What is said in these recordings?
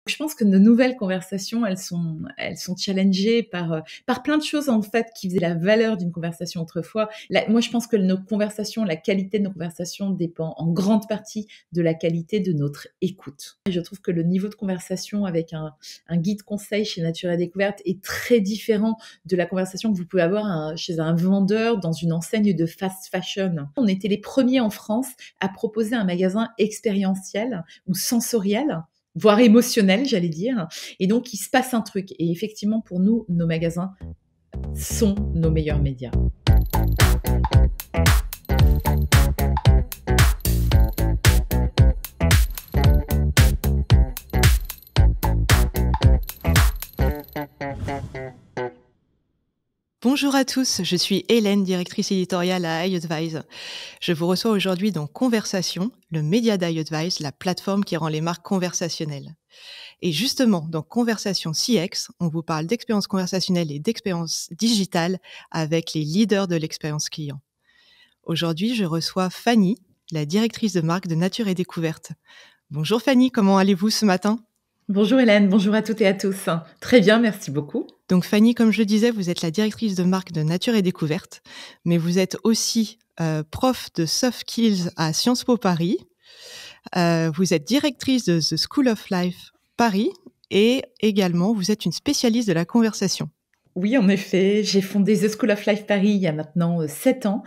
Je pense que nos nouvelles conversations, elles sont challengées par plein de choses en fait qui faisaient la valeur d'une conversation autrefois. Moi, je pense que nos conversations, la qualité de nos conversations dépend en grande partie de la qualité de notre écoute. Et je trouve que le niveau de conversation avec un guide conseil chez Nature et Découverte est très différent de la conversation que vous pouvez avoir chez un vendeur dans une enseigne de fast fashion. On était les premiers en France à proposer un magasin expérientiel ou sensoriel, voire émotionnel, j'allais dire. Et donc, il se passe un truc. Et effectivement, pour nous, nos magasins sont nos meilleurs médias. Bonjour à tous, je suis Hélène, directrice éditoriale à iAdvise. Je vous reçois aujourd'hui dans Conversation, le média d'iAdvise, la plateforme qui rend les marques conversationnelles. Et justement, dans Conversation CX, on vous parle d'expérience conversationnelle et d'expérience digitale avec les leaders de l'expérience client. Aujourd'hui, je reçois Fanny, la directrice de marque de Nature et Découverte. Bonjour Fanny, comment allez-vous ce matin ? Bonjour Hélène, bonjour à toutes et à tous. Très bien, merci beaucoup. Donc Fanny, comme je le disais, vous êtes la directrice de marque de Nature et Découverte, mais vous êtes aussi prof de soft skills à Sciences Po Paris. Vous êtes directrice de The School of Life Paris et également vous êtes une spécialiste de la conversation. Oui, en effet, j'ai fondé The School of Life Paris il y a maintenant 7 ans,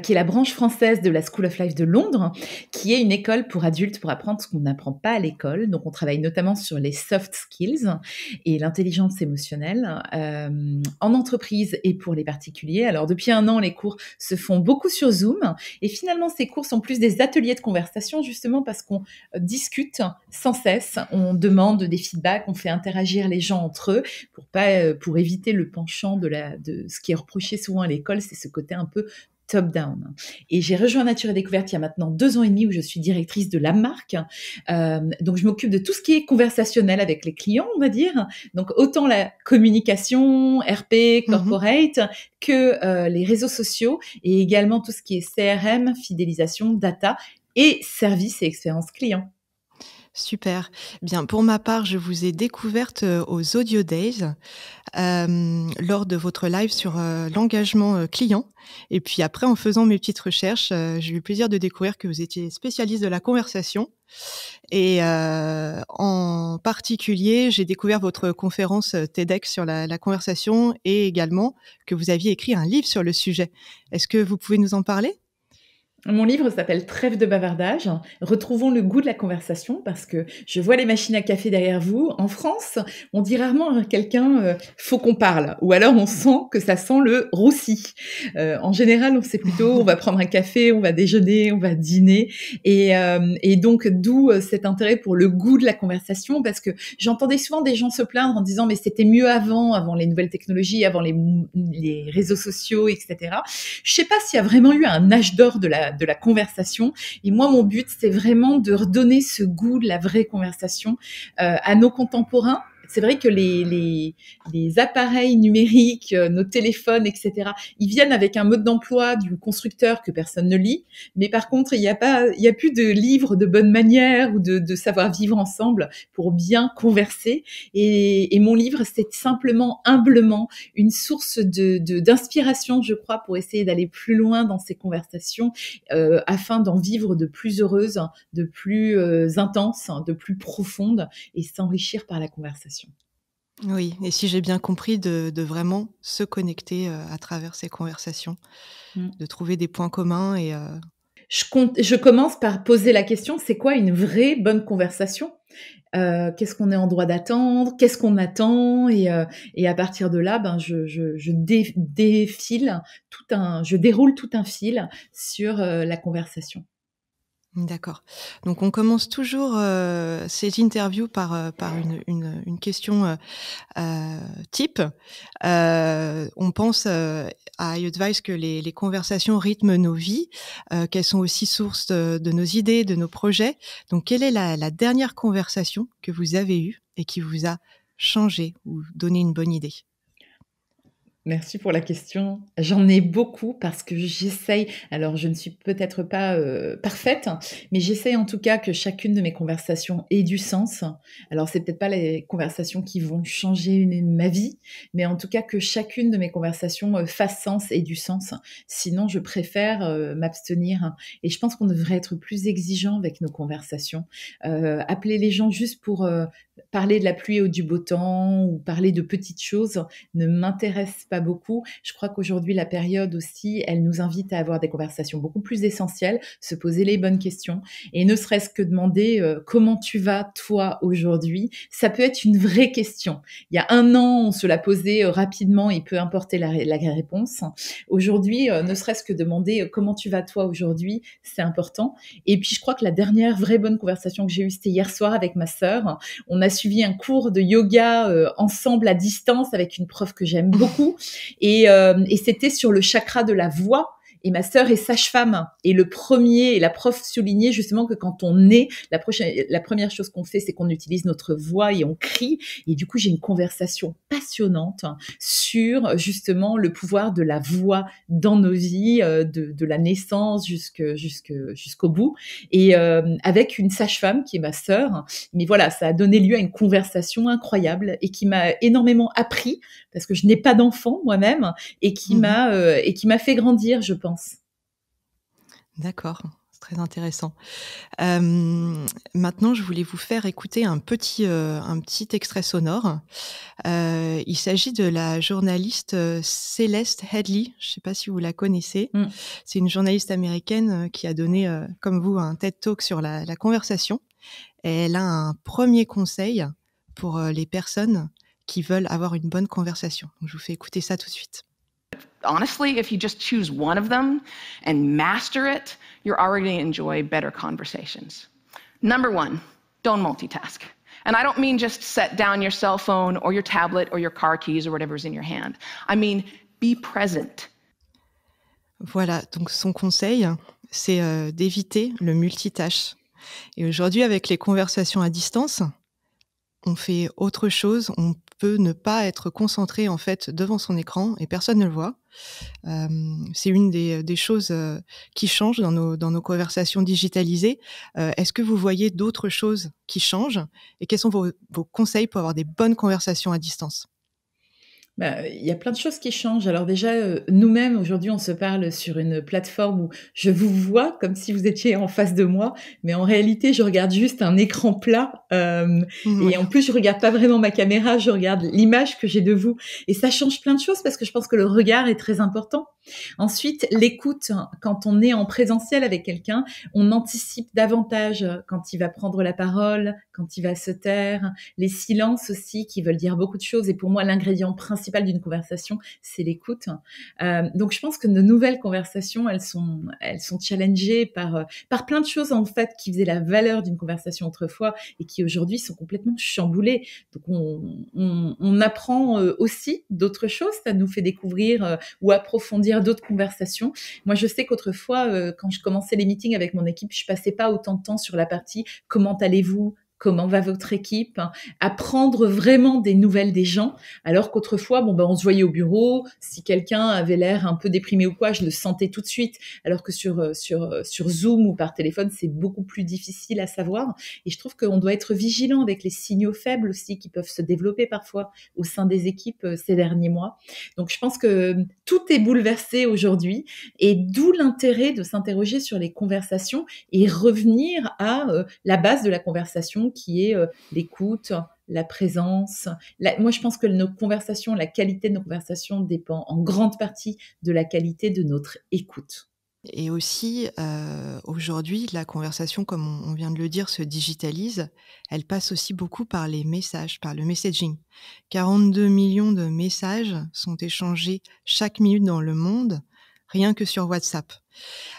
qui est la branche française de la School of Life de Londres, qui est une école pour adultes pour apprendre ce qu'on n'apprend pas à l'école. Donc, on travaille notamment sur les soft skills et l'intelligence émotionnelle en entreprise et pour les particuliers. Alors, depuis 1 an, les cours se font beaucoup sur Zoom et finalement, ces cours sont plus des ateliers de conversation justement parce qu'on discute sans cesse, on demande des feedbacks, on fait interagir les gens entre eux pour éviter le penchant de ce qui est reproché souvent à l'école, c'est ce côté un peu top-down. Et j'ai rejoint Nature et Découverte il y a maintenant 2 ans et demi où je suis directrice de la marque. Donc, je m'occupe de tout ce qui est conversationnel avec les clients, on va dire. Donc, autant la communication, RP, corporate, que les réseaux sociaux et également tout ce qui est CRM, fidélisation, data et service et expérience client. Super. Bien, pour ma part, je vous ai découverte aux Audio Days lors de votre live sur l'engagement client. Et puis après, en faisant mes petites recherches, j'ai eu le plaisir de découvrir que vous étiez spécialiste de la conversation. Et en particulier, j'ai découvert votre conférence TEDx sur la conversation et également que vous aviez écrit un livre sur le sujet. Est-ce que vous pouvez nous en parler ? Mon livre s'appelle Trêve de bavardage. Retrouvons le goût de la conversation parce que je vois les machines à café derrière vous. En France, on dit rarement à quelqu'un faut qu'on parle, ou alors on sent que ça sent le roussi. En général, on sait plutôt on va prendre un café, on va déjeuner, on va dîner, et donc d'où cet intérêt pour le goût de la conversation parce que j'entendais souvent des gens se plaindre en disant mais c'était mieux avant les nouvelles technologies, avant les réseaux sociaux, etc. Je sais pas s'il y a vraiment eu un âge d'or de la conversation. Et moi, mon but, c'est vraiment de redonner ce goût de la vraie conversation à nos contemporains. C'est vrai que les appareils numériques, nos téléphones, etc., ils viennent avec un mode d'emploi du constructeur que personne ne lit. Mais par contre, il y a plus de livres de bonne manière ou de savoir vivre ensemble pour bien converser. Et mon livre, c'est simplement, humblement, une source d'inspiration, je crois, pour essayer d'aller plus loin dans ces conversations, afin d'en vivre de plus heureuses, de plus intenses, de plus profondes et s'enrichir par la conversation. Oui, et si j'ai bien compris, de vraiment se connecter à travers ces conversations, de trouver des points communs et... Je commence par poser la question, c'est quoi une vraie bonne conversation ? Qu'est-ce qu'on est en droit d'attendre ? Qu'est-ce qu'on attend ? Et à partir de là, je déroule tout un fil sur la conversation. D'accord. Donc on commence toujours ces interviews par une question type. On pense à iAdvise que les conversations rythment nos vies, qu'elles sont aussi source de nos idées, de nos projets. Donc quelle est la dernière conversation que vous avez eue et qui vous a changé ou donné une bonne idée ? Merci pour la question. J'en ai beaucoup parce que j'essaye, alors je ne suis peut-être pas, parfaite, hein, mais j'essaye en tout cas que chacune de mes conversations ait du sens. Alors c'est peut-être pas les conversations qui vont changer ma vie, mais en tout cas que chacune de mes conversations, fasse sens, ait du sens. Sinon je préfère, m'abstenir et je pense qu'on devrait être plus exigeant avec nos conversations. Appeler les gens juste pour, parler de la pluie ou du beau temps ou parler de petites choses ne m'intéresse pas beaucoup. Je crois qu'aujourd'hui, la période aussi, elle nous invite à avoir des conversations beaucoup plus essentielles, se poser les bonnes questions et ne serait-ce que demander comment tu vas toi aujourd'hui. Ça peut être une vraie question. Il y a un an, on se l'a posée rapidement et peu importe la réponse. Aujourd'hui, ne serait-ce que demander comment tu vas toi aujourd'hui, c'est important. Et puis, je crois que la dernière vraie bonne conversation que j'ai eue, c'était hier soir avec ma sœur. On a suivi un cours de yoga ensemble à distance avec une prof que j'aime beaucoup et c'était sur le chakra de la voix. Et ma sœur est sage-femme. Et la prof soulignait justement que quand on est, la première chose qu'on fait, c'est qu'on utilise notre voix et on crie. Et du coup, j'ai une conversation passionnante sur justement le pouvoir de la voix dans nos vies, de la naissance jusqu'au bout. Et avec une sage-femme qui est ma sœur. Mais voilà, ça a donné lieu à une conversation incroyable et qui m'a énormément appris parce que je n'ai pas d'enfant moi-même et qui m'a fait grandir, je pense. D'accord, c'est très intéressant. Maintenant, je voulais vous faire écouter un petit extrait sonore. Il s'agit de la journaliste, Céleste Headlee. Je ne sais pas si vous la connaissez. Mmh. C'est une journaliste américaine, qui a donné, comme vous, un TED Talk sur la conversation. Et elle a un premier conseil pour, les personnes qui veulent avoir une bonne conversation. Donc je vous fais écouter ça tout de suite. Honestly, if you just choose one of them and master it, you're already going to enjoy better conversations. Number one, don't multitask. And I don't mean just set down your cell phone or your tablet or your car keys or whatever's in your hand. I mean, be present. Voilà, donc son conseil, c'est, d'éviter le multitâche. Et aujourd'hui, avec les conversations à distance, on fait autre chose, on peut ne pas être concentré, en fait, devant son écran et personne ne le voit. C'est une des choses, qui changent dans nos conversations digitalisées. Est-ce que vous voyez d'autres choses qui changent? Et quels sont vos conseils pour avoir des bonnes conversations à distance? Bah, il y a plein de choses qui changent. Alors déjà, nous-mêmes, aujourd'hui, on se parle sur une plateforme où je vous vois comme si vous étiez en face de moi, mais en réalité, je regarde juste un écran plat, et Ouais. en plus, je regarde pas vraiment ma caméra, je regarde l'image que j'ai de vous et ça change plein de choses parce que je pense que le regard est très important. Ensuite, l'écoute, quand on est en présentiel avec quelqu'un, on anticipe davantage quand il va prendre la parole, quand il va se taire, les silences aussi qui veulent dire beaucoup de choses et pour moi, l'ingrédient principal d'une conversation, c'est l'écoute. Donc je pense que nos nouvelles conversations, elles sont challengées par plein de choses en fait qui faisaient la valeur d'une conversation autrefois et qui aujourd'hui sont complètement chamboulées. Donc on apprend aussi d'autres choses, ça nous fait découvrir ou approfondir d'autres conversations. Moi, je sais qu'autrefois, quand je commençais les meetings avec mon équipe, je passais pas autant de temps sur la partie comment allez-vous, comment va votre équipe, apprendre vraiment des nouvelles des gens, alors qu'autrefois, on se voyait au bureau, si quelqu'un avait l'air un peu déprimé ou quoi, je le sentais tout de suite, alors que sur Zoom ou par téléphone, c'est beaucoup plus difficile à savoir. Et je trouve qu'on doit être vigilant avec les signaux faibles aussi qui peuvent se développer parfois au sein des équipes ces derniers mois. Donc, je pense que tout est bouleversé aujourd'hui et d'où l'intérêt de s'interroger sur les conversations et revenir à la base de la conversation qui est l'écoute, la présence. Moi, je pense que nos conversations, la qualité de nos conversations dépend en grande partie de la qualité de notre écoute. Et aussi, aujourd'hui, la conversation, comme on vient de le dire, se digitalise. Elle passe aussi beaucoup par les messages, par le messaging. 42 millions de messages sont échangés chaque minute dans le monde, rien que sur WhatsApp.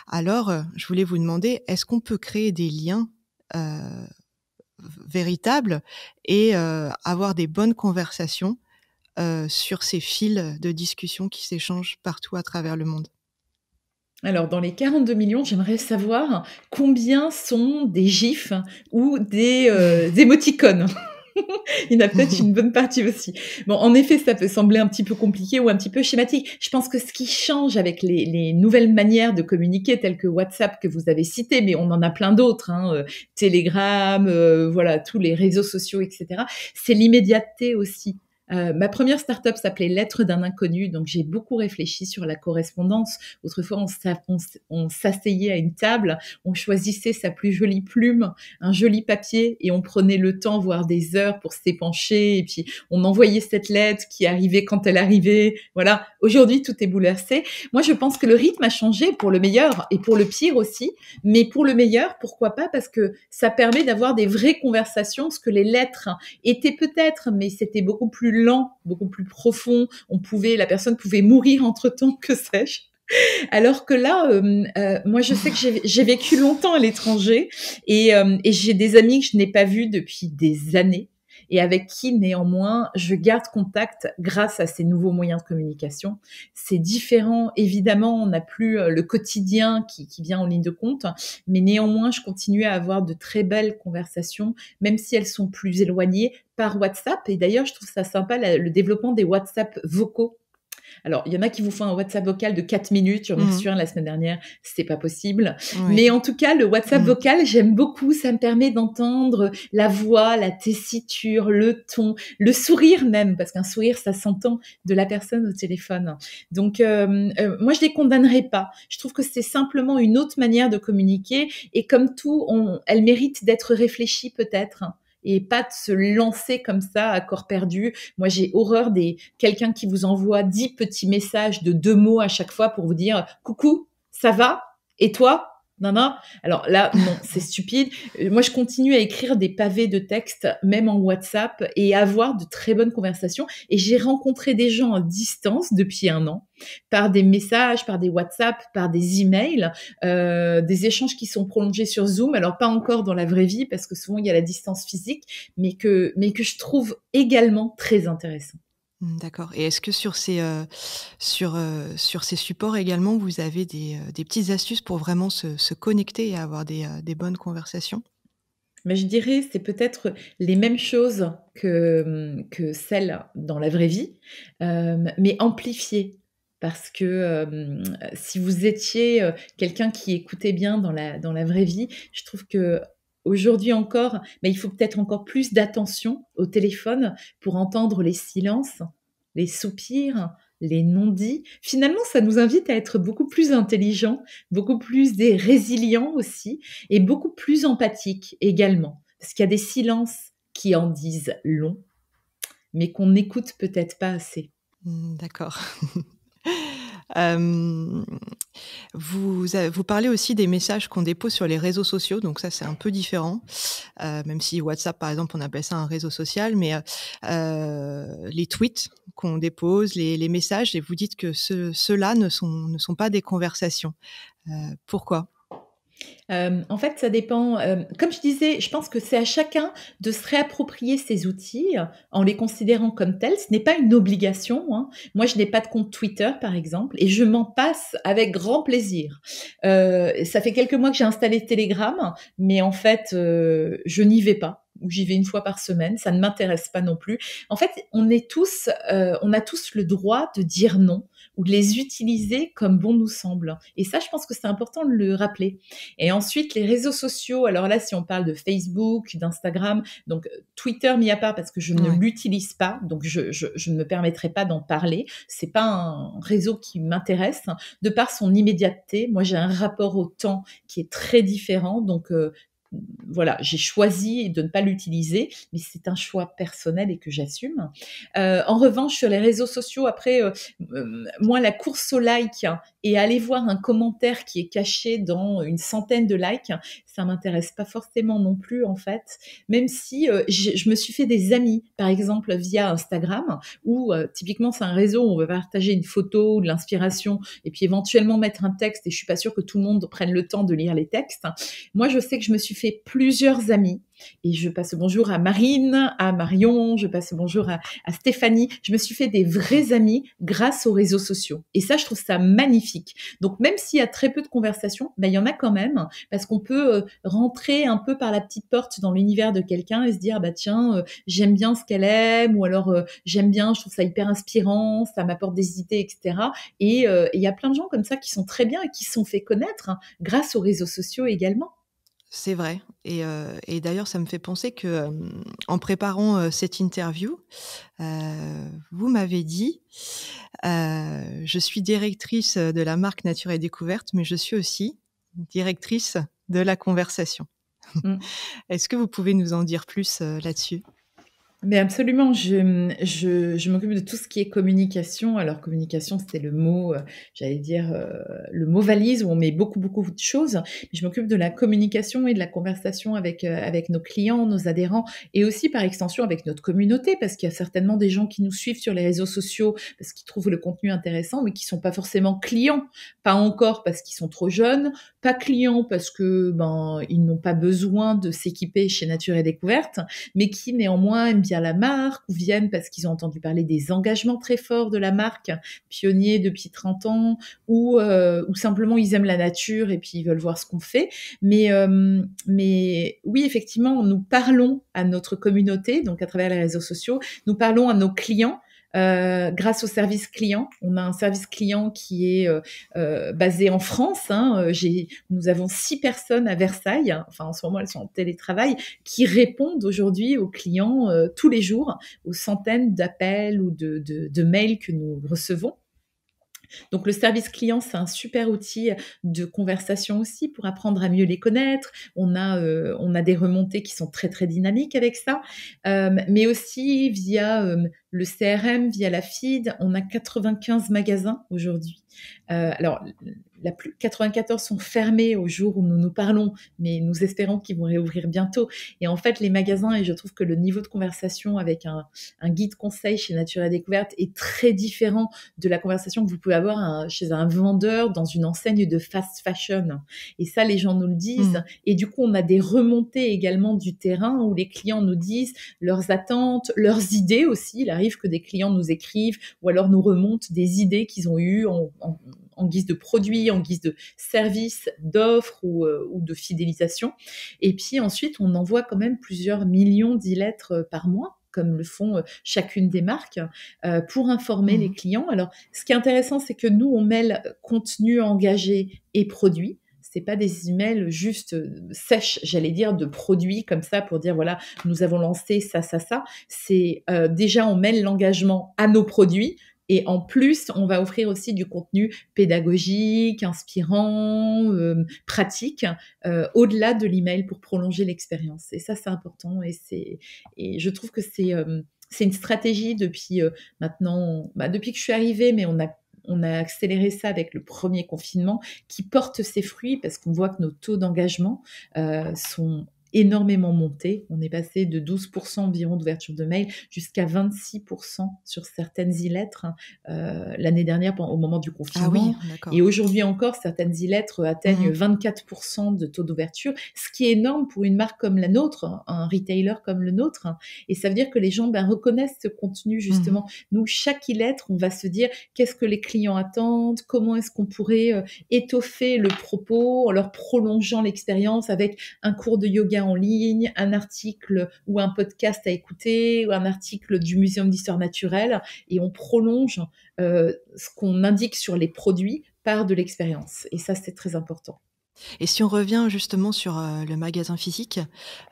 Alors, je voulais vous demander, est-ce qu'on peut créer des liens, heu, véritables et avoir des bonnes conversations, sur ces fils de discussion qui s'échangent partout à travers le monde? Alors, dans les 42 millions, j'aimerais savoir combien sont des gifs ou des émoticônes. Il y en a peut-être une bonne partie aussi. Bon, en effet, ça peut sembler un petit peu compliqué ou un petit peu schématique. Je pense que ce qui change avec les nouvelles manières de communiquer, telles que WhatsApp que vous avez cité, mais on en a plein d'autres, Telegram, voilà, tous les réseaux sociaux, etc., c'est l'immédiateté aussi. Ma première startup s'appelait Lettre d'un inconnu, donc j'ai beaucoup réfléchi sur la correspondance. Autrefois, on s'asseyait à une table, on choisissait sa plus jolie plume, un joli papier, et on prenait le temps, voire des heures, pour s'épancher, et puis on envoyait cette lettre qui arrivait quand elle arrivait. Voilà. Aujourd'hui, tout est bouleversé. Moi, je pense que le rythme a changé pour le meilleur et pour le pire aussi, mais pour le meilleur, pourquoi pas? Parce que ça permet d'avoir des vraies conversations, ce que les lettres étaient peut-être, mais c'était beaucoup plus lent, beaucoup plus profond. La personne pouvait mourir entre-temps, que sais-je. Alors que là, moi, je sais que j'ai vécu longtemps à l'étranger et j'ai des amis que je n'ai pas vus depuis des années et avec qui, néanmoins, je garde contact grâce à ces nouveaux moyens de communication. C'est différent, évidemment, on n'a plus le quotidien qui vient en ligne de compte, mais néanmoins, je continue à avoir de très belles conversations, même si elles sont plus éloignées, par WhatsApp. Et d'ailleurs, je trouve ça sympa, le développement des WhatsApp vocaux. Alors, il y en a qui vous font un WhatsApp vocal de 4 minutes. J'en ai reçu un la semaine dernière. C'est pas possible. Oui. Mais en tout cas, le WhatsApp vocal, j'aime beaucoup. Ça me permet d'entendre la voix, la tessiture, le ton, le sourire même, parce qu'un sourire, ça s'entend, de la personne au téléphone. Donc, moi, je les condamnerai pas. Je trouve que c'est simplement une autre manière de communiquer. Et comme tout, elle mérite d'être réfléchie peut-être. Et pas de se lancer comme ça à corps perdu. Moi, j'ai horreur quelqu'un qui vous envoie 10 petits messages de 2 mots à chaque fois pour vous dire « Coucou, ça va? Et toi ?» Non. Alors là, non, c'est stupide. Moi, je continue à écrire des pavés de texte, même en WhatsApp, et avoir de très bonnes conversations. Et j'ai rencontré des gens à distance depuis 1 an, par des messages, par des WhatsApp, par des emails, des échanges qui sont prolongés sur Zoom. Alors, pas encore dans la vraie vie, parce que souvent, il y a la distance physique, mais que je trouve également très intéressant. D'accord. Et est-ce que sur ces supports également, vous avez des petites astuces pour vraiment se connecter et avoir des bonnes conversations? Mais je dirais, c'est peut-être les mêmes choses que celles dans la vraie vie, mais amplifiées. Parce que si vous étiez quelqu'un qui écoutait bien dans la vraie vie, je trouve que aujourd'hui encore, il faut peut-être encore plus d'attention au téléphone pour entendre les silences, les soupirs, les non-dits. Finalement, ça nous invite à être beaucoup plus intelligents, beaucoup plus résilients aussi, et beaucoup plus empathiques également. Parce qu'il y a des silences qui en disent long, mais qu'on n'écoute peut-être pas assez. D'accord. Vous parlez aussi des messages qu'on dépose sur les réseaux sociaux, donc ça c'est un peu différent, même si WhatsApp par exemple on appelle ça un réseau social, mais les tweets qu'on dépose, les messages, et vous dites que ceux-là ne sont pas des conversations. Pourquoi ? En fait, ça dépend. Comme je disais, je pense que c'est à chacun de se réapproprier ces outils en les considérant comme tels. Ce n'est pas une obligation. Moi, je n'ai pas de compte Twitter, par exemple, et je m'en passe avec grand plaisir. Ça fait quelques mois que j'ai installé Telegram, mais en fait, je n'y vais pas. Ou j'y vais 1 fois par semaine, ça ne m'intéresse pas non plus. En fait, on a tous le droit de dire non ou de les utiliser comme bon nous semble. Et ça, je pense que c'est important de le rappeler. Et ensuite, les réseaux sociaux, alors là, si on parle de Facebook, d'Instagram, donc Twitter mis à part parce que je ne l'utilise pas, donc je ne me permettrai pas d'en parler. C'est pas un réseau qui m'intéresse, de par son immédiateté. Moi, j'ai un rapport au temps qui est très différent, donc voilà, j'ai choisi de ne pas l'utiliser, mais c'est un choix personnel et que j'assume. En revanche, sur les réseaux sociaux, après, moi, la course au like et aller voir un commentaire qui est caché dans une centaine de likes, ça m'intéresse pas forcément non plus, en fait. Même si je me suis fait des amis, par exemple, via Instagram, où typiquement, c'est un réseau où on va partager une photo ou de l'inspiration et puis éventuellement mettre un texte, et je suis pas sûre que tout le monde prenne le temps de lire les textes. Moi, je sais que je me suis fait plusieurs amis Et je passe le bonjour à Marine, à Marion, je passe le bonjour à Stéphanie. Je me suis fait des vrais amis grâce aux réseaux sociaux. Et ça, je trouve ça magnifique. Donc, même s'il y a très peu de conversations, il y en a quand même, parce qu'on peut rentrer un peu par la petite porte dans l'univers de quelqu'un et se dire, tiens, j'aime bien ce qu'elle aime, ou alors j'aime bien, je trouve ça hyper inspirant, ça m'apporte des idées, etc. Et il y a plein de gens comme ça qui sont très bien et qui se sont fait connaître grâce aux réseaux sociaux également. C'est vrai. Et d'ailleurs, ça me fait penser que, en préparant cette interview, vous m'avez dit, je suis directrice de la marque Nature et Découverte, mais je suis aussi directrice de la conversation. Est-ce que vous pouvez nous en dire plus là-dessus ? Mais absolument, je m'occupe de tout ce qui est communication. Alors, communication, c'était le mot, j'allais dire, le mot valise où on met beaucoup, beaucoup de choses. Mais je m'occupe de la communication et de la conversation avec nos clients, nos adhérents et aussi par extension avec notre communauté parce qu'il y a certainement des gens qui nous suivent sur les réseaux sociaux parce qu'ils trouvent le contenu intéressant mais qui sont pas forcément clients. Pas encore parce qu'ils sont trop jeunes, pas clients parce que, ils n'ont pas besoin de s'équiper chez Nature et Découverte, mais qui néanmoins aiment bien la marque ou viennent parce qu'ils ont entendu parler des engagements très forts de la marque, pionniers depuis 30 ans, ou simplement ils aiment la nature et puis ils veulent voir ce qu'on fait. Mais oui, effectivement, nous parlons à notre communauté, donc à travers les réseaux sociaux, nous parlons à nos clients. Grâce au service client, on a un service client qui est basé en France. Nous avons 6 personnes à Versailles. Enfin, en ce moment, elles sont en télétravail, qui répondent aujourd'hui aux clients tous les jours, aux centaines d'appels ou de mails que nous recevons. Donc, le service client, c'est un super outil de conversation aussi pour apprendre à mieux les connaître. On a des remontées qui sont très, très dynamiques avec ça. Mais aussi via le CRM, via la feed, on a 95 magasins aujourd'hui. Alors, 94 sont fermés au jour où nous nous parlons, mais nous espérons qu'ils vont réouvrir bientôt. Et en fait, les magasins, et je trouve que le niveau de conversation avec un guide conseil chez Nature et Découverte est très différent de la conversation que vous pouvez avoir chez un vendeur dans une enseigne de fast fashion. Et ça, les gens nous le disent. Et du coup, on a des remontées également du terrain où les clients nous disent leurs attentes, leurs idées aussi. Il arrive que des clients nous écrivent ou alors nous remontent des idées qu'ils ont eues en guise de produits, en guise de services, d'offres ou de fidélisation. Et puis ensuite, on envoie quand même plusieurs millions d'e-lettres par mois, comme le font chacune des marques, pour informer les clients. Alors, ce qui est intéressant, c'est que nous, on mêle contenu engagé et produit. C'est pas des emails juste sèches, j'allais dire, de produits comme ça pour dire, voilà, nous avons lancé ça, ça, ça. C'est déjà, on mêle l'engagement à nos produits. Et en plus, on va offrir aussi du contenu pédagogique, inspirant, pratique, au-delà de l'email pour prolonger l'expérience. Et ça, c'est important. Et je trouve que c'est une stratégie depuis maintenant, depuis que je suis arrivée, mais on a accéléré ça avec le premier confinement, qui porte ses fruits parce qu'on voit que nos taux d'engagement sont énormément monté. On est passé de 12% environ d'ouverture de mail jusqu'à 26% sur certaines e-lettres l'année dernière au moment du confinement. Ah oui, d'accord. Et aujourd'hui encore, certaines e-lettres atteignent 24% de taux d'ouverture, ce qui est énorme pour une marque comme la nôtre, un retailer comme le nôtre. Et ça veut dire que les gens reconnaissent ce contenu justement. Nous, chaque e-lettre, on va se dire qu'est-ce que les clients attendent, comment est-ce qu'on pourrait étoffer le propos en leur prolongeant l'expérience avec un cours de yoga en ligne, un article ou un podcast à écouter, ou un article du Muséum d'Histoire Naturelle, et on prolonge ce qu'on indique sur les produits par de l'expérience. Et ça, c'est très important. Et si on revient justement sur le magasin physique,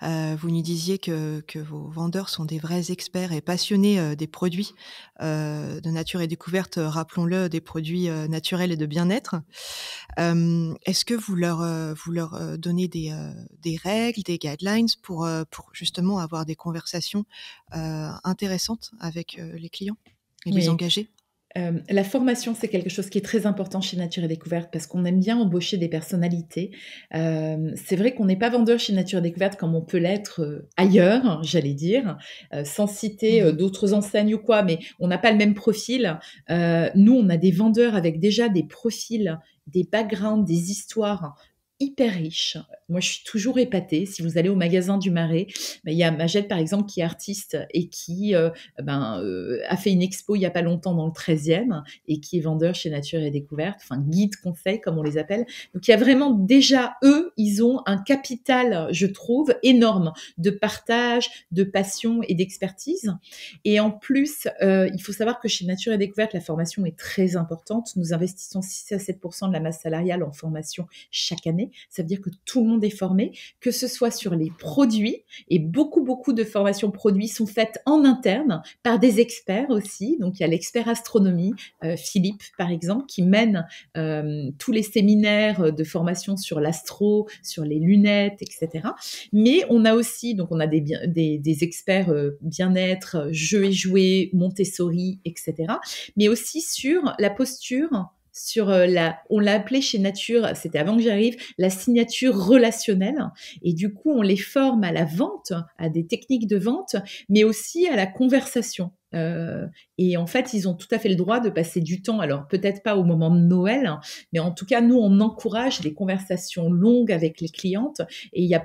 vous nous disiez que vos vendeurs sont des vrais experts et passionnés des produits de Nature et Découverte, rappelons-le, des produits naturels et de bien-être. Est-ce que vous leur donnez des règles, des guidelines pour justement avoir des conversations intéressantes avec les clients et les engager ? La formation, c'est quelque chose qui est très important chez Nature et Découverte parce qu'on aime bien embaucher des personnalités. C'est vrai qu'on n'est pas vendeur chez Nature et Découverte comme on peut l'être ailleurs, j'allais dire, sans citer d'autres enseignes ou quoi, mais on n'a pas le même profil. Nous, on a des vendeurs avec déjà des profils, des backgrounds, des histoires hyper riche. Moi, je suis toujours épatée. Si vous allez au magasin du Marais, il y a Magette, par exemple, qui est artiste et qui a fait une expo il n'y a pas longtemps dans le 13e et qui est vendeur chez Nature et Découverte, enfin guide conseil comme on les appelle. Donc il y a vraiment déjà, eux, ils ont un capital, je trouve, énorme de partage, de passion et d'expertise. Et en plus, il faut savoir que chez Nature et Découverte, la formation est très importante. Nous investissons 6 à 7% de la masse salariale en formation chaque année. Ça veut dire que tout le monde est formé, que ce soit sur les produits, et beaucoup de formations produits sont faites en interne par des experts aussi. Donc il y a l'expert astronomie, Philippe par exemple, qui mène tous les séminaires de formation sur l'astro, sur les lunettes, etc. Mais on a aussi, donc on a des experts bien-être, jeux et jouets, Montessori, etc. Mais aussi sur la posture, sur on l'a appelé chez Nature, c'était avant que j'arrive, la signature relationnelle. Et du coup, on les forme à la vente, à des techniques de vente, mais aussi à la conversation. Et en fait, ils ont tout à fait le droit de passer du temps, alors peut-être pas au moment de Noël, mais en tout cas, nous, on encourage des conversations longues avec les clientes, et il y a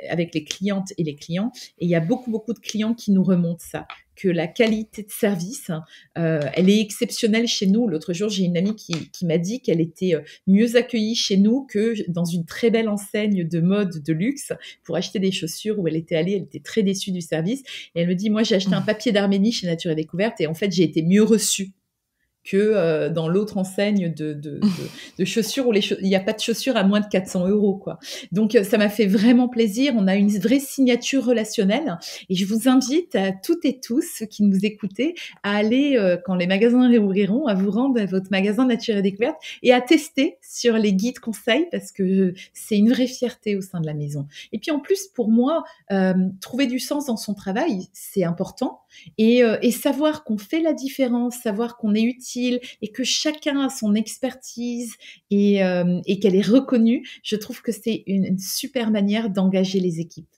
avec les clientes et les clients, et il y a beaucoup de clients qui nous remontent ça, que la qualité de service, elle est exceptionnelle chez nous. L'autre jour, j'ai une amie qui m'a dit qu'elle était mieux accueillie chez nous que dans une très belle enseigne de mode de luxe pour acheter des chaussures où elle était allée. Elle était très déçue du service. Et elle me dit, moi, j'ai acheté un papier d'Arménie chez Nature et Découverte et en fait, j'ai été mieux reçue que dans l'autre enseigne de chaussures où il n'y a pas de chaussures à moins de 400 €, quoi. Donc, ça m'a fait vraiment plaisir. On a une vraie signature relationnelle et je vous invite à toutes et tous, ceux qui nous écoutez, à aller, quand les magasins réouvriront, à vous rendre à votre magasin Nature et Découverte et à tester sur les guides conseils parce que c'est une vraie fierté au sein de la maison. Et puis, en plus, pour moi, trouver du sens dans son travail, c'est important et savoir qu'on fait la différence, savoir qu'on est utile et que chacun a son expertise et qu'elle est reconnue, je trouve que c'est une super manière d'engager les équipes.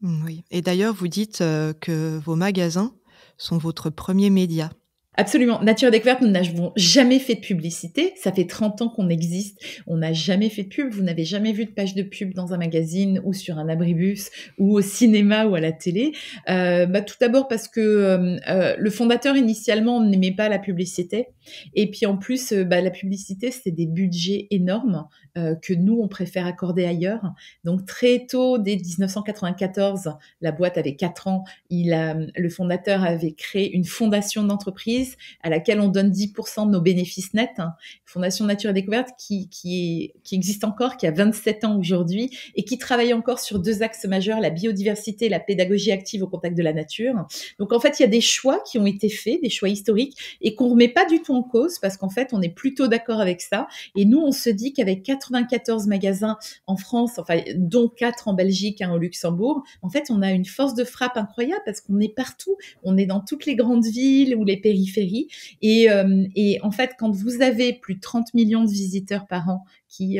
Oui, et d'ailleurs, vous dites que vos magasins sont votre premier média. Absolument. Nature et Découverte, nous n'avons jamais fait de publicité. Ça fait 30 ans qu'on existe. On n'a jamais fait de pub. Vous n'avez jamais vu de page de pub dans un magazine ou sur un abribus ou au cinéma ou à la télé. Tout d'abord parce que le fondateur, initialement, n'aimait pas la publicité. Et puis en plus, la publicité, c'est des budgets énormes que nous, on préfère accorder ailleurs. Donc très tôt, dès 1994, la boîte avait 4 ans, le fondateur avait créé une fondation d'entreprise à laquelle on donne 10% de nos bénéfices nets. Fondation Nature et Découverte qui existe encore, qui a 27 ans aujourd'hui et qui travaille encore sur 2 axes majeurs, la biodiversité et la pédagogie active au contact de la nature. Donc en fait, il y a des choix qui ont été faits, des choix historiques et qu'on remet pas du tout en cause parce qu'en fait, on est plutôt d'accord avec ça. Et nous, on se dit qu'avec 94 magasins en France, enfin, dont 4 en Belgique, 1 au Luxembourg, en fait, on a une force de frappe incroyable parce qu'on est partout. On est dans toutes les grandes villes ou les périphéries. Et en fait, quand vous avez plus de 30 millions de visiteurs par an qui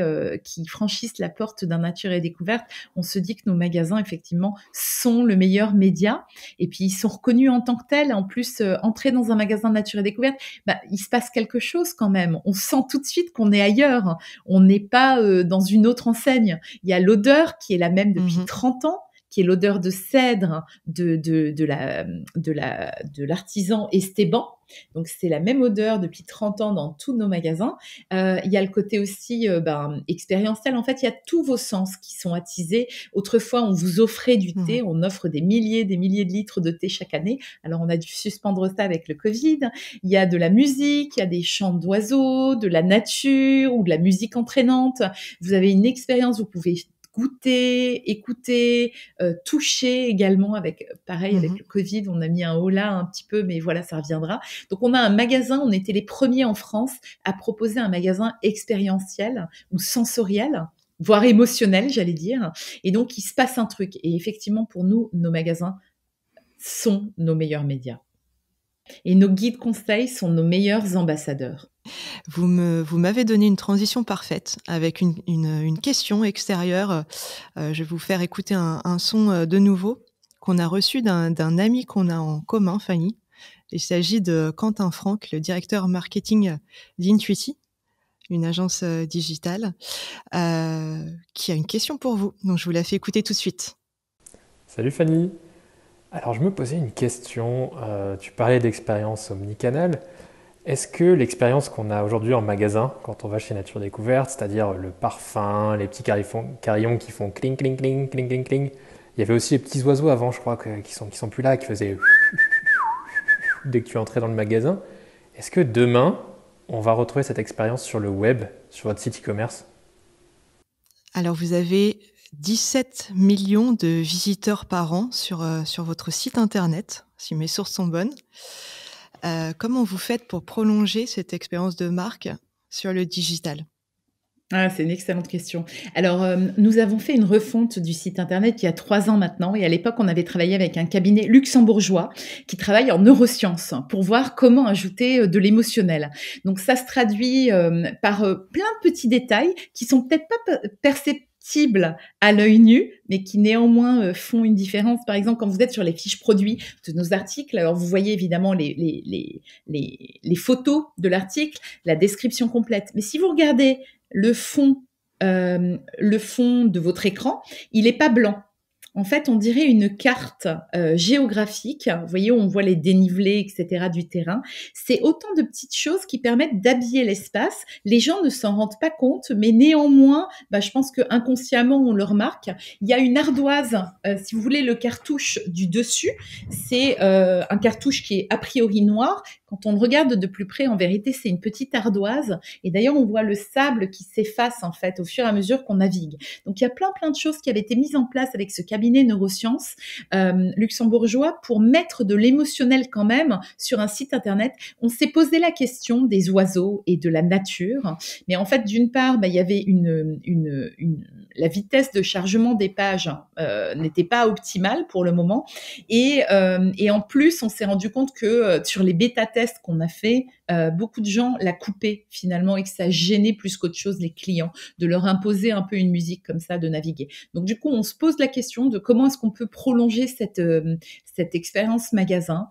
franchissent la porte d'un Nature et Découverte, on se dit que nos magasins, effectivement, sont le meilleur média. Et puis, ils sont reconnus en tant que tels. En plus, entrer dans un magasin Nature et Découverte, il se passe quelque chose quand même. On sent tout de suite qu'on est ailleurs. On n'est pas dans une autre enseigne. Il y a l'odeur qui est la même depuis 30 ans, qui est l'odeur de cèdre de l'artisan Esteban. Donc, c'est la même odeur depuis 30 ans dans tous nos magasins. Il y a le côté aussi expérientiel. En fait, il y a tous vos sens qui sont attisés. Autrefois, on vous offrait du thé. On offre des milliers de litres de thé chaque année. Alors, on a dû suspendre ça avec le Covid. Il y a de la musique, il y a des chants d'oiseaux, de la nature ou de la musique entraînante. Vous avez une expérience, vous pouvez goûter, écouter, toucher également avec le Covid, on a mis un holà un petit peu, mais voilà, ça reviendra. Donc on a un magasin, on était les premiers en France à proposer un magasin expérientiel ou sensoriel, voire émotionnel, j'allais dire. Et donc il se passe un truc. Et effectivement, pour nous, nos magasins sont nos meilleurs médias. Et nos guides conseils sont nos meilleurs ambassadeurs. Vous m'avez donné une transition parfaite avec une question extérieure. Je vais vous faire écouter un son de nouveau qu'on a reçu d'un ami qu'on a en commun, Fanny. Il s'agit de Quentin Franck, le directeur marketing d'Intuiti. une agence digitale, qui a une question pour vous. Donc, je vous la fais écouter tout de suite. Salut Fanny. Alors je me posais une question. Tu parlais d'expérience omnicanal. Est-ce que l'expérience qu'on a aujourd'hui en magasin, quand on va chez Nature Découverte, c'est-à-dire le parfum, les petits carillons qui font cling, cling, cling, cling, cling, cling, il y avait aussi les petits oiseaux avant, je crois, qui sont plus là, qui faisaient dès que tu entrais dans le magasin. Est-ce que demain, on va retrouver cette expérience sur le web, sur votre site e-commerce? Alors, vous avez 17 millions de visiteurs par an sur votre site internet, si mes sources sont bonnes. Comment vous faites pour prolonger cette expérience de marque sur le digital? Ah, c'est une excellente question. Alors, nous avons fait une refonte du site internet il y a 3 ans maintenant et à l'époque, on avait travaillé avec un cabinet luxembourgeois qui travaille en neurosciences pour voir comment ajouter, de l'émotionnel. Donc ça se traduit, par, plein de petits détails qui sont peut-être pas perceptibles à l'œil nu, mais qui néanmoins, font une différence. Par exemple, quand vous êtes sur les fiches produits de nos articles, alors vous voyez évidemment les photos de l'article, la description complète. Mais si vous regardez le fond de votre écran, il est pas blanc. En fait, on dirait une carte géographique. Vous voyez, où on voit les dénivelés, etc. du terrain. C'est autant de petites choses qui permettent d'habiller l'espace. Les gens ne s'en rendent pas compte, mais néanmoins, je pense que inconsciemment on le remarque. Il y a une ardoise, si vous voulez, le cartouche du dessus, c'est un cartouche qui est a priori noir. Quand on le regarde de plus près, en vérité, c'est une petite ardoise. Et d'ailleurs, on voit le sable qui s'efface en fait au fur et à mesure qu'on navigue. Donc, il y a plein de choses qui avaient été mises en place avec ce cabinet neurosciences luxembourgeois pour mettre de l'émotionnel quand même sur un site internet. On s'est posé la question des oiseaux et de la nature. Mais en fait, d'une part, il y avait la vitesse de chargement des pages n'était pas optimale pour le moment. Et en plus, on s'est rendu compte que sur les bêta-tests qu'on a fait, beaucoup de gens la coupaient finalement et que ça gênait plus qu'autre chose les clients, de leur imposer un peu une musique comme ça, de naviguer. Donc du coup, on se pose la question de comment est-ce qu'on peut prolonger cette expérience magasin.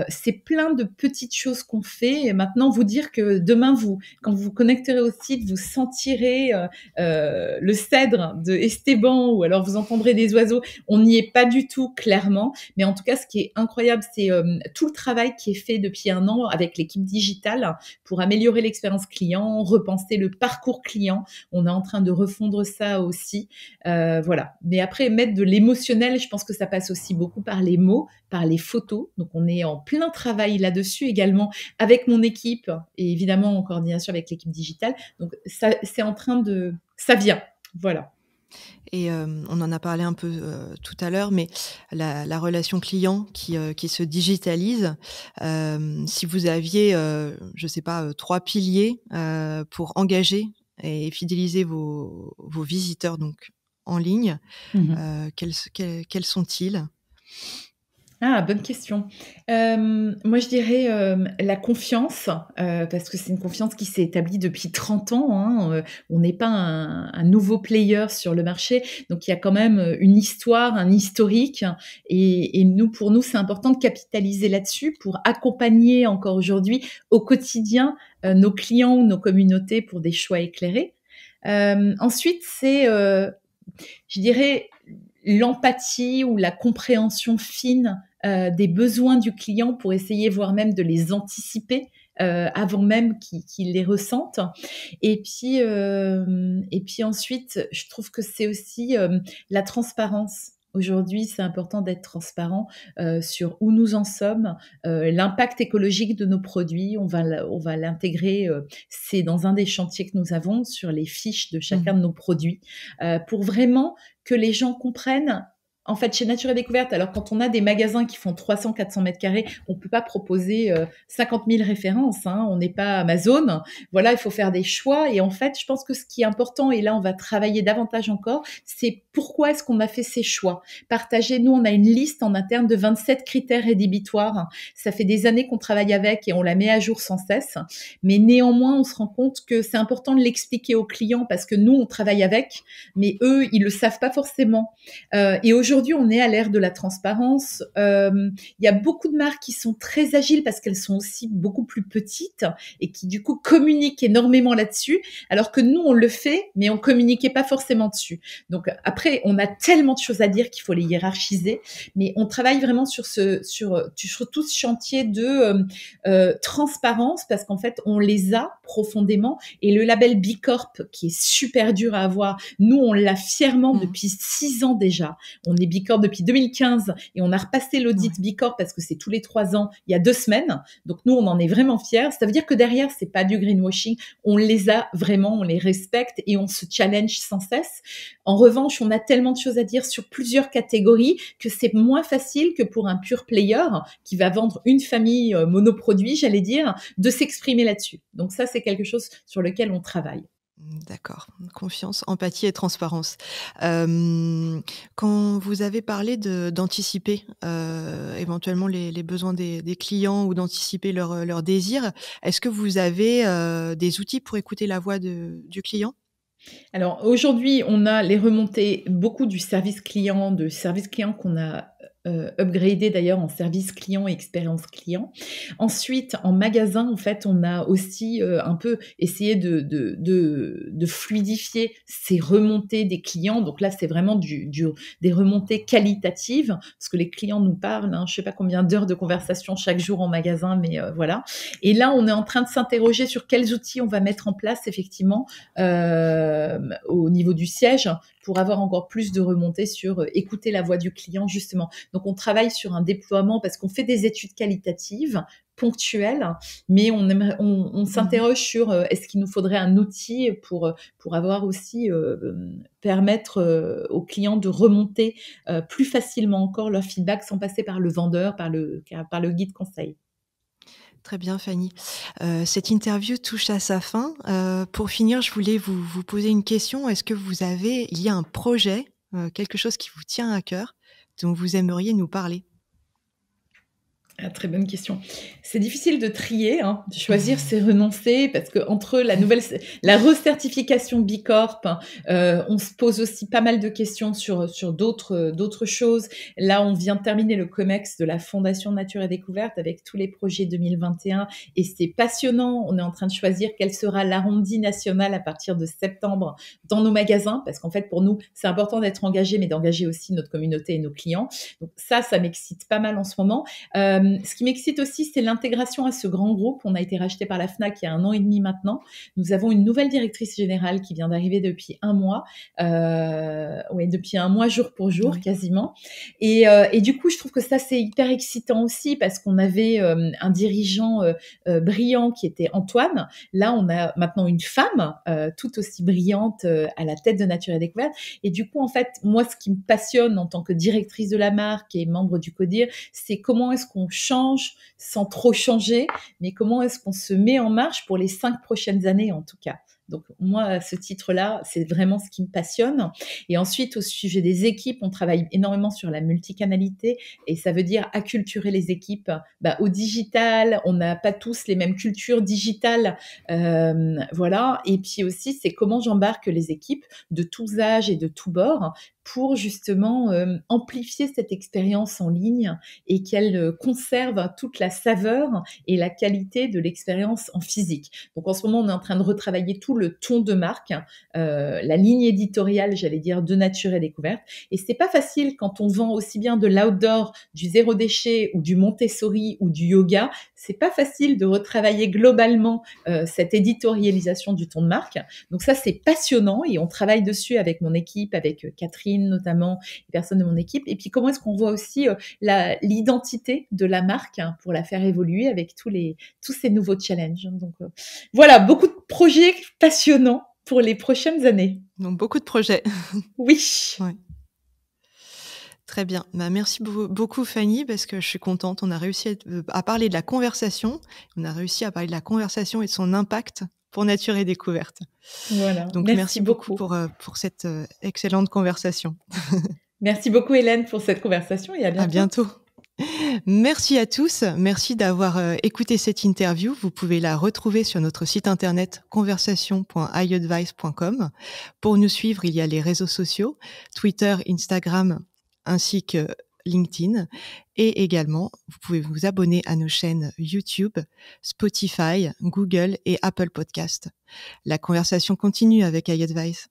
C'est plein de petites choses qu'on fait. Et maintenant, vous dire que demain, quand vous vous connecterez au site, vous sentirez le cèdre de Esteban ou alors vous entendrez des oiseaux. On n'y est pas du tout clairement. Mais en tout cas, ce qui est incroyable, c'est tout le travail qui est fait depuis un an avec l'équipe digitale pour améliorer l'expérience client, repenser le parcours client. On est en train de refondre ça aussi. Voilà. Mais après, mettre de l'émotionnel, je pense que ça passe aussi beaucoup par les mots, par les photos. Donc, on est en plein travail là-dessus également avec mon équipe et évidemment en coordination avec l'équipe digitale. Donc, ça, ça vient. Voilà. Et on en a parlé un peu tout à l'heure, mais la relation client qui se digitalise, si vous aviez, je sais pas, 3 piliers pour engager et fidéliser vos visiteurs donc en ligne, quels sont-ils? Ah, bonne question. Moi, je dirais, la confiance, parce que c'est une confiance qui s'est établie depuis 30 ans, hein, on n'est pas un nouveau player sur le marché, donc il y a quand même, une histoire, un historique et nous, pour nous, c'est important de capitaliser là-dessus pour accompagner encore aujourd'hui au quotidien, nos clients ou nos communautés pour des choix éclairés. Ensuite, c'est, je dirais, l'empathie ou la compréhension fine des besoins du client pour essayer, voire même de les anticiper avant même qu'il les ressente. Et puis ensuite, je trouve que c'est aussi la transparence. Aujourd'hui, c'est important d'être transparent sur où nous en sommes, l'impact écologique de nos produits. On va l'intégrer. C'est dans un des chantiers que nous avons sur les fiches de chacun de nos produits pour vraiment que les gens comprennent. En fait, chez Nature et Découverte, alors quand on a des magasins qui font 300-400 mètres carrés, on peut pas proposer 50 000 références. Hein, on n'est pas Amazon. Voilà, il faut faire des choix. Et en fait, je pense que ce qui est important, et là on va travailler davantage encore, c'est pourquoi est-ce qu'on a fait ces choix. Partager, nous on a une liste en interne de 27 critères rédhibitoires. Ça fait des années qu'on travaille avec et on la met à jour sans cesse. Mais néanmoins, on se rend compte que c'est important de l'expliquer aux clients parce que nous, on travaille avec, mais eux, ils le savent pas forcément. Et aujourd'hui, aujourd'hui, on est à l'ère de la transparence. Il y a beaucoup de marques qui sont très agiles parce qu'elles sont aussi beaucoup plus petites et qui, du coup, communiquent énormément là-dessus, alors que nous, on le fait, mais on communiquait pas forcément dessus. Donc, après, on a tellement de choses à dire qu'il faut les hiérarchiser, mais on travaille vraiment sur tout ce chantier de transparence parce qu'en fait, on les a profondément et le label B Corp, qui est super dur à avoir, nous, on l'a fièrement depuis 6 ans déjà. On est B Corp depuis 2015 et on a repassé l'audit B Corp parce que c'est tous les 3 ans, il y a 2 semaines. Donc, nous, on en est vraiment fiers. Ça veut dire que derrière, c'est pas du greenwashing. On les a vraiment, on les respecte et on se challenge sans cesse. En revanche, on a tellement de choses à dire sur plusieurs catégories que c'est moins facile que pour un pure player qui va vendre une famille monoproduit, j'allais dire, de s'exprimer là-dessus. Donc ça, c'est quelque chose sur lequel on travaille. D'accord. Confiance, empathie et transparence. Quand vous avez parlé d'anticiper éventuellement les besoins des clients ou d'anticiper leurs désirs, est-ce que vous avez des outils pour écouter la voix du client ? Alors aujourd'hui, on a les remontées beaucoup du service client qu'on a upgradé d'ailleurs en service client et expérience client. Ensuite, en magasin, en fait, on a aussi un peu essayé de fluidifier ces remontées des clients. Donc là, c'est vraiment des remontées qualitatives parce que les clients nous parlent. Je sais pas combien d'heures de conversation chaque jour en magasin, mais voilà. Et là, on est en train de s'interroger sur quels outils on va mettre en place effectivement au niveau du siège pour avoir encore plus de remontées sur écouter la voix du client justement. Donc on travaille sur un déploiement parce qu'on fait des études qualitatives ponctuelles, mais on s'interroge sur est-ce qu'il nous faudrait un outil pour avoir aussi permettre aux clients de remonter plus facilement encore leur feedback sans passer par le vendeur, par le guide conseil. Très bien, Fanny. Cette interview touche à sa fin. Pour finir, je voulais vous poser une question. Est-ce que il y a un projet, quelque chose qui vous tient à cœur, dont vous aimeriez nous parler ? Ah, très bonne question. C'est difficile de trier, de choisir, c'est renoncer, parce que entre la recertification B Corp, on se pose aussi pas mal de questions sur d'autres choses. Là, on vient de terminer le COMEX de la Fondation Nature et Découverte avec tous les projets 2021 et c'est passionnant. On est en train de choisir quel sera l'arrondi national à partir de septembre dans nos magasins, parce qu'en fait, pour nous, c'est important d'être engagé, mais d'engager aussi notre communauté et nos clients. Donc ça m'excite pas mal en ce moment. Ce qui m'excite aussi, c'est l'intégration à ce grand groupe. On a été racheté par la Fnac il y a 1 an et demi maintenant. Nous avons une nouvelle directrice générale qui vient d'arriver depuis 1 mois. Depuis 1 mois, jour pour jour, quasiment. Et du coup, je trouve que ça, c'est hyper excitant aussi parce qu'on avait un dirigeant brillant qui était Antoine. Là, on a maintenant une femme tout aussi brillante à la tête de Nature et Découverte. Et du coup, en fait, moi, ce qui me passionne en tant que directrice de la marque et membre du CODIR, c'est comment est-ce qu'on change sans trop changer, mais comment est-ce qu'on se met en marche pour les 5 prochaines années en tout cas. Donc moi, à ce titre-là, c'est vraiment ce qui me passionne. Et ensuite, au sujet des équipes, on travaille énormément sur la multicanalité et ça veut dire acculturer les équipes au digital. On n'a pas tous les mêmes cultures digitales, voilà. Et puis aussi, c'est comment j'embarque les équipes de tous âges et de tous bords pour justement amplifier cette expérience en ligne et qu'elle conserve toute la saveur et la qualité de l'expérience en physique. Donc en ce moment, on est en train de retravailler tout le ton de marque, la ligne éditoriale, j'allais dire, de Nature et Découverte. Et c'est pas facile quand on vend aussi bien de l'outdoor, du zéro déchet ou du Montessori ou du yoga. C'est pas facile de retravailler globalement cette éditorialisation du ton de marque. Donc ça, c'est passionnant et on travaille dessus avec mon équipe, avec Catherine notamment, les personnes de mon équipe. Et puis comment est-ce qu'on voit aussi l'identité de la marque pour la faire évoluer avec tous ces nouveaux challenges. Donc voilà, beaucoup de projets passionnants pour les prochaines années. Donc beaucoup de projets. Oui. Ouais. Très bien. Merci beaucoup Fanny, parce que je suis contente. On a réussi à parler de la conversation. On a réussi à parler de la conversation et de son impact pour Nature et Découverte. Voilà. Donc merci beaucoup pour cette excellente conversation. Merci beaucoup Hélène pour cette conversation et à bientôt. À bientôt. Merci à tous. Merci d'avoir écouté cette interview. Vous pouvez la retrouver sur notre site internet conversation.iadvice.com. Pour nous suivre, il y a les réseaux sociaux, Twitter, Instagram, ainsi que LinkedIn. Et également, vous pouvez vous abonner à nos chaînes YouTube, Spotify, Google et Apple Podcast. La conversation continue avec iAdvice.